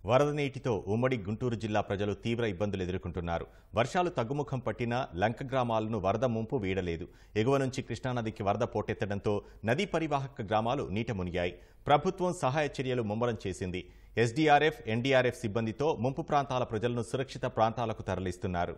వరద నీటితో ఉమ్మడి గుంటూరు జిల్లా ప్రజలు తీవ్ర ఇబ్బందులు ఎదుర్కొంటున్నారు. వర్షాలు తగ్గుముఖం పట్టినా లంక గ్రామాలను వరద ముంపు వీడలేదు. ఎగువ నుంచి కృష్ణానదికి వరద పోటెత్తడంతో నదీ పరివాహక గ్రామాలు నీట మునిగాయి. ప్రభుత్వం సహాయ చర్యలు ముమ్మరం చేసింది. ఎస్డీఆర్ఎఫ్, ఎన్డీఆర్ఎఫ్ సిబ్బందితో ముంపు ప్రాంతాల ప్రజలను సురక్షిత ప్రాంతాలకు తరలిస్తున్నారు.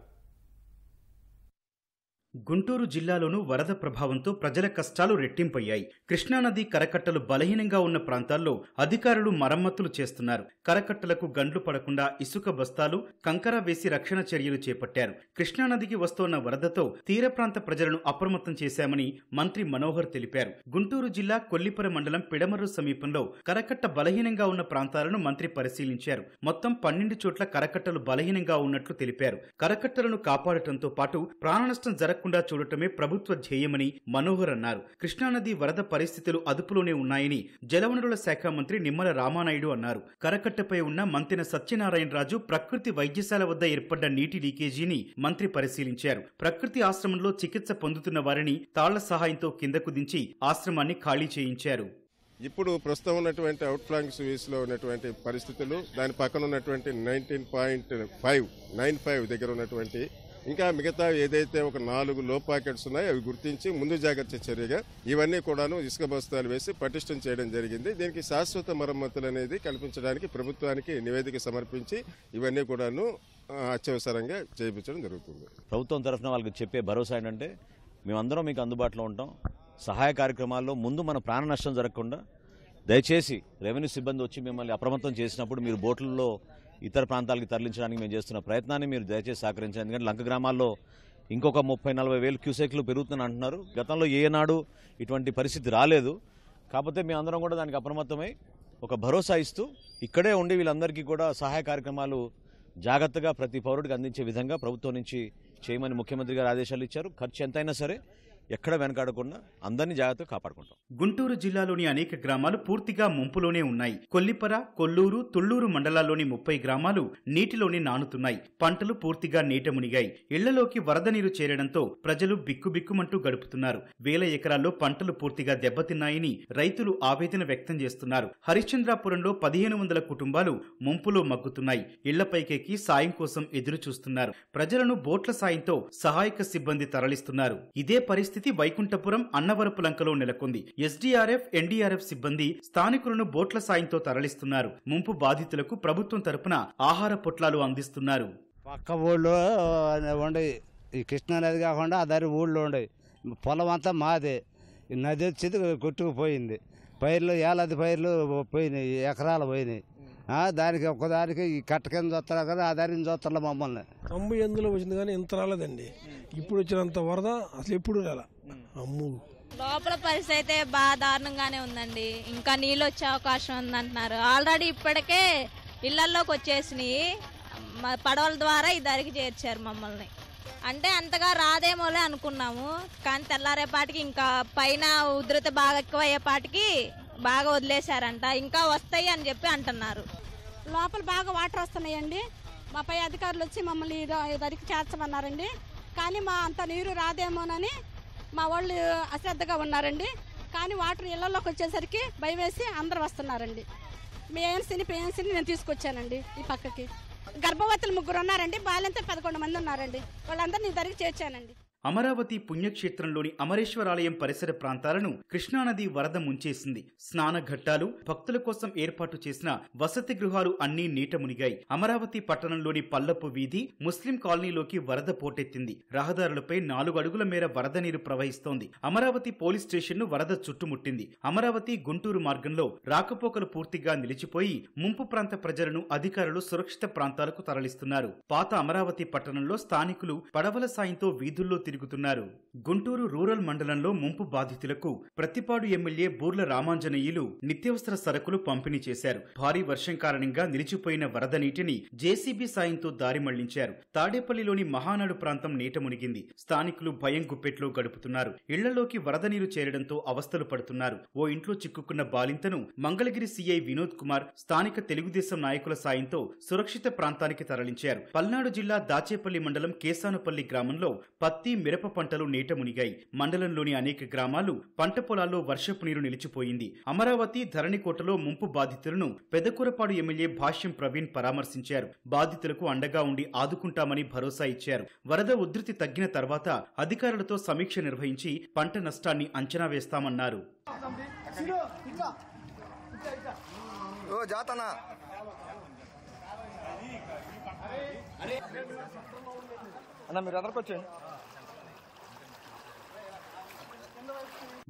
గుంటూరు జిల్లాలోనూ వరద ప్రభావంతో ప్రజల కష్టాలు రెట్టింపయ్యాయి. కృష్ణానది కరకట్టలు బలహీనంగా ఉన్న ప్రాంతాల్లో అధికారులు మరమ్మతులు చేస్తున్నారు. కరకట్టలకు గండ్లు పడకుండా ఇసుక బస్తాలు, కంకర వేసి రక్షణ చర్యలు చేపట్టారు. కృష్ణానదికి వస్తోన్న వరదతో తీర ప్రాంత ప్రజలను అప్రమత్తం చేశామని మంత్రి మనోహర్ తెలిపారు. గుంటూరు జిల్లా కొల్లిపర మండలం పిడమర్రు సమీపంలో కరకట్ట బలహీనంగా ఉన్న ప్రాంతాలను మంత్రి పరిశీలించారు. మొత్తం 12 చోట్ల కరకట్టలు బలహీనంగా ఉన్నట్లు తెలిపారు. కరకట్టలను కాపాడటంతో పాటు ప్రాణనష్టం జరగకుండా చూడటమే ప్రభుత్వ ధ్యేయమని మనోహర్ అన్నారు. కృష్ణానది వరద పరిస్థితులు అదుపులోనే ఉన్నాయని జలవనరుల శాఖ మంత్రి నిమ్మల రామానాయుడు అన్నారు. కరకట్టపై ఉన్న మంతెన సత్యనారాయణరాజు ప్రకృతి వైద్యశాల వద్ద ఏర్పడ్డ నీటి లీకేజీని మంత్రి పరిశీలించారు. ప్రకృతి ఆశ్రమంలో చికిత్స పొందుతున్న వారిని తాళ్ల సహాయంతో కిందకు దించి ఆశ్రమాన్ని ఖాళీ చేయించారు. ఇప్పుడు ప్రస్తుతం ఉన్నటువంటి అవుట్ ఫ్లాంక్ సర్వీస్ లో ఉన్నటువంటి పరిస్థితులు, దాని పక్కన ఉన్నటువంటి 19.95 దగ్గర ఉన్నటువంటి ఇంకా మిగతా ఏదైతే ఒక 4 లో పాకెట్స్ ఉన్నాయో అవి గుర్తించి ముందు జాగ్రత్త చర్యగా ఇవన్నీ కూడాను ఇసుక బస్తాలు వేసి పటిష్టం చేయడం జరిగింది. దీనికి శాశ్వత మరమ్మతులు అనేది కల్పించడానికి ప్రభుత్వానికి నివేదిక సమర్పించి ఇవన్నీ కూడాను అత్యవసరంగా చేయించడం జరుగుతుంది. ప్రభుత్వం తరఫున వాళ్ళకి చెప్పే భరోసా ఏంటంటే మేమందరం మీకు అందుబాటులో ఉంటాం. సహాయ కార్యక్రమాల్లో ముందు మన ప్రాణ నష్టం జరగకుండా దయచేసి రెవెన్యూ సిబ్బంది వచ్చి మిమ్మల్ని అప్రమత్తం చేసినప్పుడు మీరు బోట్లలో ఇతర ప్రాంతాలకు తరలించడానికి మేము చేస్తున్న ప్రయత్నాన్ని మీరు దయచేసి సహకరించండి. ఎందుకంటే లంక గ్రామాల్లో ఇంకొక 30-40 వేల క్యూసెక్లు పెరుగుతుందని అంటున్నారు. గతంలో ఏనాడు ఇటువంటి పరిస్థితి రాలేదు. కాకపోతే మేమందరం కూడా దానికి అప్రమత్తమై ఒక భరోసా ఇస్తూ ఇక్కడే ఉండి వీళ్ళందరికీ కూడా సహాయ కార్యక్రమాలు జాగ్రత్తగా ప్రతి పౌరుడికి అందించే విధంగా ప్రభుత్వం నుంచి చేయమని ముఖ్యమంత్రి గారు ఆదేశాలు ఇచ్చారు. ఖర్చు ఎంతైనా సరే ఎక్కడ వెనకాడకుండా అందరినీ జాగ్రత్తగా కాపాడుకుంటాం. గుంటూరు జిల్లాలోని అనేక గ్రామాలు పూర్తిగా ముంపులోనే ఉన్నాయి. కొల్లిపర, కొల్లూరు, తుళ్లూరు మండలాల్లోని 30 గ్రామాలు నీటిలోనే నానుతున్నాయి. పంటలు పూర్తిగా నీట మునిగాయి. ఇళ్లలోకి వరద నీరు చేరడంతో ప్రజలు బిక్కుబిక్కుమంటూ గడుపుతున్నారు. వేల ఎకరాల్లో పంటలు పూర్తిగా దెబ్బతిన్నాయని రైతులు ఆవేదన వ్యక్తం చేస్తున్నారు. హరిశ్చంద్రాపురంలో 1500 కుటుంబాలు ముంపులో మగ్గుతున్నాయి. ఇళ్లపైకెక్కి సాయం కోసం ఎదురు చూస్తున్నారు. ప్రజలను బోట్ల సాయంతో సహాయక సిబ్బంది తరలిస్తున్నారు. ఇదే పరిస్థితి వైకుంఠపురం, అన్నవరపులంకలో నెలకొంది. ఎస్డీఆర్ఎఫ్, ఎన్డీఆర్ఎఫ్ సిబ్బంది స్థానికులను బోట్ల సాయంతో తరలిస్తున్నారు. ముంపు బాధితులకు ప్రభుత్వం తరపున ఆహార పొట్లాలు అందిస్తున్నారు. పక్క ఊళ్ళో ఉండే ఈ కృష్ణానది కాకుండా అదారి ఊళ్ళో ఉండే పొలం అంతా మాదే. నది వచ్చేది కొట్టుకుపోయింది. పైర్లు ఏలాది పైర్లు పోయినాయి, ఎకరాలు పోయినాయి. దానికి ఒక్కదానికి ఈ కట్ట కింద చూస్తారు కదా, ఆ దారిని చూస్తారు మమ్మల్ని. 98లో వచ్చింది కానీ ఇంత రాలేదండి. ఇప్పుడు వచ్చినంత వరద అసలు ఎప్పుడు రాలా. అమ్ము లోపల పరిస్థితి అయితే బాగా దారుణంగానే ఉందండి. ఇంకా నీళ్ళు వచ్చే అవకాశం ఉందంటున్నారు. ఆల్రెడీ ఇప్పటికే ఇళ్లలోకి వచ్చేసినాయి. పడవల ద్వారా ఈ దరికి చేర్చారు మమ్మల్ని. అంటే అంతగా రాదేమోలే అనుకున్నాము, కానీ తెల్లారేపాటికి ఇంకా పైన ఉధృత బాగా ఎక్కువ అయ్యేపాటికి బాగా వదిలేశారంట. ఇంకా వస్తాయి అని చెప్పి అంటున్నారు. లోపల బాగా వాటర్ వస్తున్నాయండి. మా పై అధికారులు వచ్చి మమ్మల్ని దరికి చేర్చమన్నారండి. కానీ మా అంత నీరు రాదేమోనని మా వాళ్ళు అశ్రద్ధగా ఉన్నారండి. కానీ వాటర్ ఇళ్లలోకి వచ్చేసరికి భయం వేసి అందరు వస్తున్నారండి. పేఎన్సీని నేను తీసుకొచ్చానండి. ఈ పక్కకి గర్భవతులు 3 ఉన్నారండి. బాలంతా 11 మంది ఉన్నారండి. వాళ్ళందరినీ దరికి చేర్చానండి. అమరావతి పుణ్యక్షేత్రంలోని అమరేశ్వరాలయం పరిసర ప్రాంతాలను కృష్ణానది వరద ముంచేసింది. స్నాన ఘట్టాలు, భక్తుల కోసం ఏర్పాటు చేసిన వసతి గృహాలు అన్నీ నీట మునిగాయి. అమరావతి పట్టణంలోని పల్లపు వీధి, ముస్లిం కాలనీలోకి వరద పోటెత్తింది. రహదారులపై 4 అడుగుల మేర వరద నీరు ప్రవహిస్తోంది. అమరావతి పోలీస్ స్టేషన్ను వరద చుట్టుముట్టింది. అమరావతి గుంటూరు మార్గంలో రాకపోకలు పూర్తిగా నిలిచిపోయి ముంపు ప్రాంత ప్రజలను అధికారులు సురక్షిత ప్రాంతాలకు తరలిస్తున్నారు. పాత అమరావతి పట్టణంలో స్థానికులు పడవల సాయంతో వీధుల్లో తిరుగుతున్నారు. గుంటూరు రూరల్ మండలంలో ముంపు బాధితులకు ప్రతిపాడు ఎమ్మెల్యే బూర్ల రామాంజనేయులు నిత్యావసర సరుకులు పంపిణీ చేశారు. భారీ వర్షం కారణంగా నిలిచిపోయిన వరద నీటిని జేసీబీ సాయంతో దారి మళ్లించారు. తాడేపల్లిలోని మహానాడు ప్రాంతం నీట మునిగింది. స్థానికులు భయం గుప్పెట్లో గడుపుతున్నారు. ఇళ్లలోకి వరద నీరు చేరడంతో అవస్థలు పడుతున్నారు. ఓ ఇంట్లో చిక్కుకున్న బాలింతను మంగళగిరి సీఐ వినోద్ కుమార్ స్థానిక తెలుగుదేశం నాయకుల సాయంతో సురక్షిత ప్రాంతానికి తరలించారు. పల్నాడు జిల్లా దాచేపల్లి మండలం కేసానుపల్లి గ్రామంలో పత్తి, మిరప పంటలు నీట మునిగాయి. మండలంలోని అనేక గ్రామాలు పంట పొలాల్లో వర్షపు నీరు నిలిచిపోయింది. అమరావతి ధరణికోటలో ముంపు బాధితులను పెదకూరపాడు ఎమ్మెల్యే భాష్యం ప్రవీణ్ పరామర్శించారు. బాధితులకు అండగా ఉండి ఆదుకుంటామని భరోసా ఇచ్చారు. వరద ఉధృతి తగ్గిన తర్వాత అధికారులతో సమీక్ష నిర్వహించి పంట నష్టాన్ని అంచనా వేస్తామన్నారు.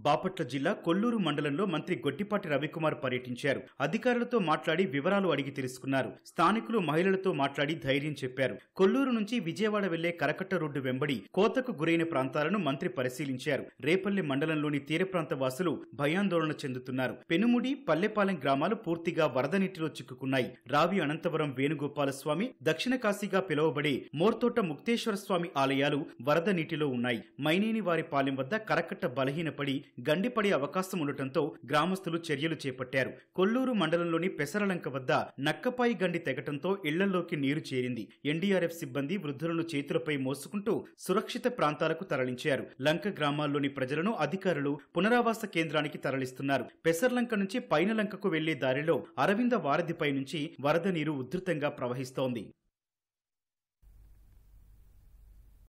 బాపట్ల జిల్లా కొల్లూరు మండలంలో మంత్రి గొట్టిపాటి రవికుమార్ పర్యటించారు. అధికారులతో మాట్లాడి వివరాలు అడిగి తెలుసుకున్నారు. స్థానికులు మహిళలతో మాట్లాడి ధైర్యం చెప్పారు. కొల్లూరు నుంచి విజయవాడ వెళ్లే కరకట్ట రోడ్డు వెంబడి కోతకు గురైన ప్రాంతాలను మంత్రి పరిశీలించారు. రేపల్లె మండలంలోని తీర ప్రాంత వాసులు భయాందోళన చెందుతున్నారు. పెనుముడి, పల్లెపాలెం గ్రామాలు పూర్తిగా వరద నీటిలో చిక్కుకున్నాయి. రావి అనంతవరం వేణుగోపాలస్వామి, దక్షిణ కాశీగా పిలువబడే మోర్తోట ముక్తేశ్వర స్వామి ఆలయాలు వరద నీటిలో ఉన్నాయి. మైనేని వారి పాలెం వద్ద కరకట్ట బలహీనపడి గండిపడే అవకాశం ఉండటంతో గ్రామస్తులు చర్యలు చేపట్టారు. కొల్లూరు మండలంలోని పెసరలంక వద్ద నక్కపాయి గండి తెగటంతో ఇళ్లలోకి నీరు చేరింది. ఎన్డీఆర్ఎఫ్ సిబ్బంది వృద్ధులను చేతులపై మోసుకుంటూ సురక్షిత ప్రాంతాలకు తరలించారు. లంక గ్రామాల్లోని ప్రజలను అధికారులు పునరావాస కేంద్రానికి తరలిస్తున్నారు. పెసర్లంక నుంచి పైన లంకకు వెళ్లే దారిలో అరవింద వారధిపై నుంచి వరద నీరు ఉధృతంగా ప్రవహిస్తోంది.